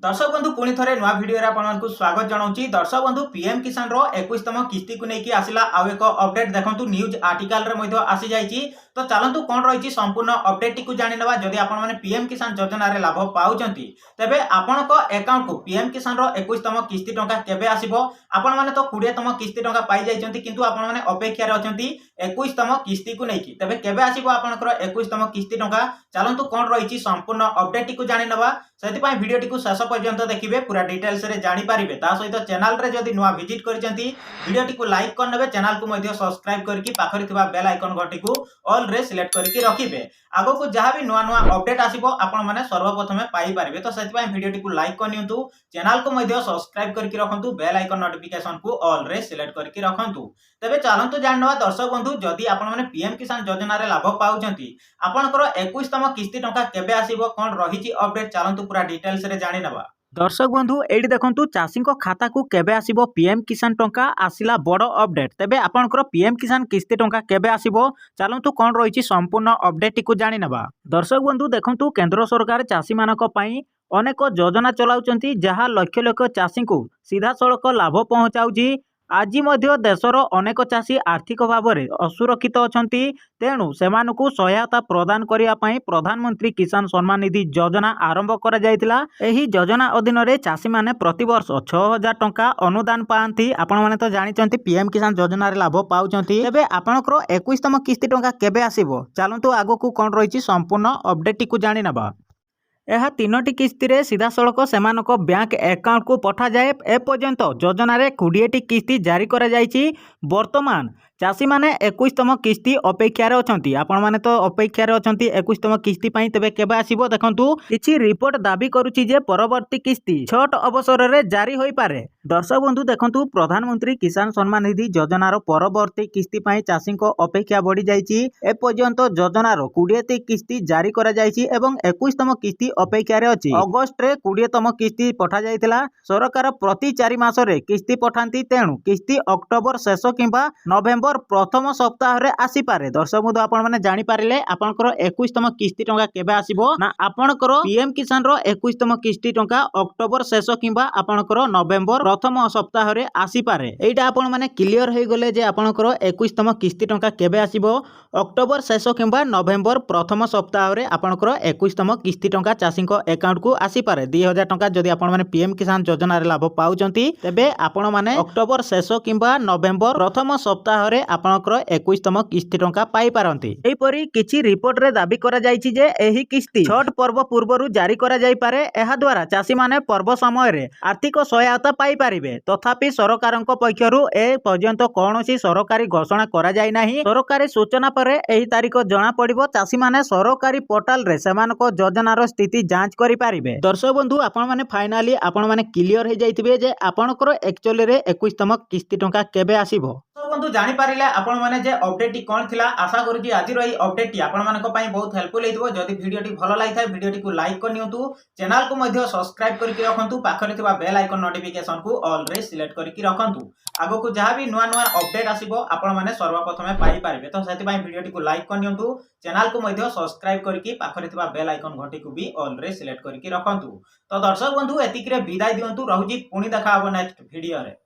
दर्शक बंधु पुणी थे नुआ भिडियो आपको स्वागत जनाऊँगी। दर्शक बंधु पीएम किसान रो 21तम किस्ती को लेकिन आसला आउ एक अपडेट देखो न्यूज आर्टिकल रे आसी जाइए। तो चलतु कौन रही संपूर्ण अपडेट टी जाणीना जदि आपने पीएम किसान योजना रे लाभ पाँच तेरे आपण अकाउंट को पीएम किसान रो 21तम किस्ती टंका केबे आसीबो। आपण माने तो 20तम किस्ती टंका पाई जाइछन्ती किंतु आपण माने अपेक्षा रे अछन्ती 21तम किस्ती को लेकिन तेरे केबे आसीबो आपनकर 21तम किस्ती टंका। चलतु कौन रही संपूर्ण अपडेट टी जाणीना से भिडियो टी शेष पर्यंत देखिए पूरा डिटेल्स रे जानी पारिबे। ता सहित चैनल रे जदि नुआ विजिट करचंती वीडियो टी को लाइक करनेबे, चैनल को मध्य सब्सक्राइब करके पाखरे थिबा बेल आइकन घंटी को ऑल रे सिलेक्ट करके रखिबे। आगो को जहां भी नुआ नुआ अपडेट आसीबो आपण माने सर्वप्रथम पाई पारिबे। तो सेति वीडियो टी को लाइक करनियंतु, चैनल को मध्य सब्सक्राइब करके रखंतु, बेल आइकन नोटिफिकेशन को ऑल रे सिलेक्ट करके रखंतु। तबे चलंतु जानवा दर्शक बंधु जदि आपण माने पीएम किसान योजना रे लाभ पाउचंती आपनकर 21तम किस्ती टंका केबे आसीबो कोन रहिची अपडेट चलंतु पूरा डिटेल्स रे जानि नबा। दर्शक बंधु एठी देखंतु चाषी खाता को केबे आसीबो पीएम किसान टंका आसिला बड़ अपडेट। तेबे आपनकर पीएम किसान किस्ती टंका केबे आसीबो चलंतु कोन रहिची संपूर्ण अपडेट टिकु जानि नबा। दर्शक बंधु देखंतु केंद्र सरकार चाषी मानक पई अनेक योजना चलाउचंती जहा लक्ष लक्ष चाषी को सीधा सड़क लाभ पहुंचाउची। आज मध्य देशर अनेक चाषी आर्थिक भाव में असुरक्षित अछंती, तेणु सेमानकु सहायता प्रदान करिया पई प्रधानमंत्री किसान सम्मान निधि योजना आरंभ करा जायतिला। एही योजना अधीन रे चाषी माने प्रति वर्ष 6000 टंका अनुदान पाआंती। आपण माने तो जानिचंती पीएम किसान योजना रे लाभ पाउचंती। तेबे आपनकर 21तम किस्ती टंका केबे आसीबो चलंतु आगो को कोन रहिची संपूर्ण अपडेट टिकु जानि नबा। यह तीनोटी किस्ती रे सीधा सड़क सेमानक बैंक अकाउंट को पठा जाए। एपर्यंत योजना रे 20टी किस्ती जारी करा जायछि। वर्तमान चाषी माने 21तम किस्ती अपेक्षा रे अछंती। आपण माने तो अपेक्षा रे अछंती 21तम किस्ती पई। तेबे केबे आसीबो देखंतु किछि रिपोर्ट दाबी करूछि जे परवर्ती किस्ती छठ अवसर रे जारी होई पारे। दर्शक बंधु देखंतु प्रधानमंत्री किसान सम्मान निधि योजना रो परवर्ती किस्ती पई चाषी को अपेक्षा बढ़ी जायछि। एपर्यंत योजना रो 20टी किस्ती जारी करा जायछि एवं 21तम किस्ती अपेक्षा रे अछि। अगस्त रे 20तम किस्ती पठा जायतिला। सरकार प्रति 4 मास रे किस्ती पठांती, तेणु किस्ती अक्टोबर शेष किंबा नवेम्बर प्रथम सप्ताह रे आसी पारे। दर्शक बंधु आपण माने जानि पारिले आपनकर 21तम किस्ती टंका केबे आसीबो ना आपनकर पीएम किसान रो 21तम किस्ती टंका अक्टोबर शेष किंबा आपनकर नवेम्बर प्रथम सप्ताह रे आसी पारे। एटा आपण माने क्लियर हे गले जे आपनकर 21तम किस्ती टंका केबे आसीबो अक्टोबर शेष किंबा नवेम्बर प्रथम सप्ताह रे आपनकर 21तम किस्ती टंका चाषी अकाउंट को आसी पारे। 2000 टंका जदि आपण माने पीएम किसान योजना रे लाभ पाउचंती तेबे आपण माने अक्टोबर शेष किंबा नवेम्बर प्रथम सप्ताह रे आपनकर 21तम किस्ती टंका पाई पारंती। एही परी किछि रिपोर्ट रे दाबी करा जायछि जे एही किस्ती छठ पर्व पूर्वरु जारी करा जाय पारे। एहा द्वारा चाषी माने पर्व समय रे आर्थिक सहायता पाई पारिबे। तथापि सरकारक पक्षरु ए पर्यंत कोनोसी सरकारी घोषणा करा जाय नाही। सरकारी सूचना परे एही तारिख जणा पड़िबो। चाषी माने सरकारी पोर्टल रे सेमानक योजना रो स्थिति जांच करि पारिबे। दर्शक बंधु आपण माने फाइनली आपण माने क्लियर हे जाइतिबे जे आपनकर एक्चुअली रे 21तम किस्ती टंका केबे आसीबो। बंधु जानि पारिले आपण माने जे अपडेट टी कोन थिला। आशा करू कि आज रही अपडेट टी आपण मानक पई बहुत हेल्पफुल हेतबो। जदि वीडियो टी भलो लागिथाय वीडियो टी को लाइक करनियंतु, चैनल को मध्य सब्सक्राइब करके रखंतु, पाखरे थिबा बेल आइकन नोटिफिकेशन को ऑल रे सिलेक्ट करके रखंतु। आगो को जहां भी नुआ नुआ अपडेट आसीबो आपण माने सर्वप्रथम पाई पारिबे। तो सेति पई वीडियो टी को लाइक करनियंतु, चैनल को मध्य सब्सक्राइब करके पाखरे थिबा बेल आइकन घंटी को भी ऑल रे सिलेक्ट करके रखंतु। तो दर्शक बंधु एतिकरे विदाय दियंतु, रहूजी पुणी देखा हबो नेक्स्ट वीडियो रे।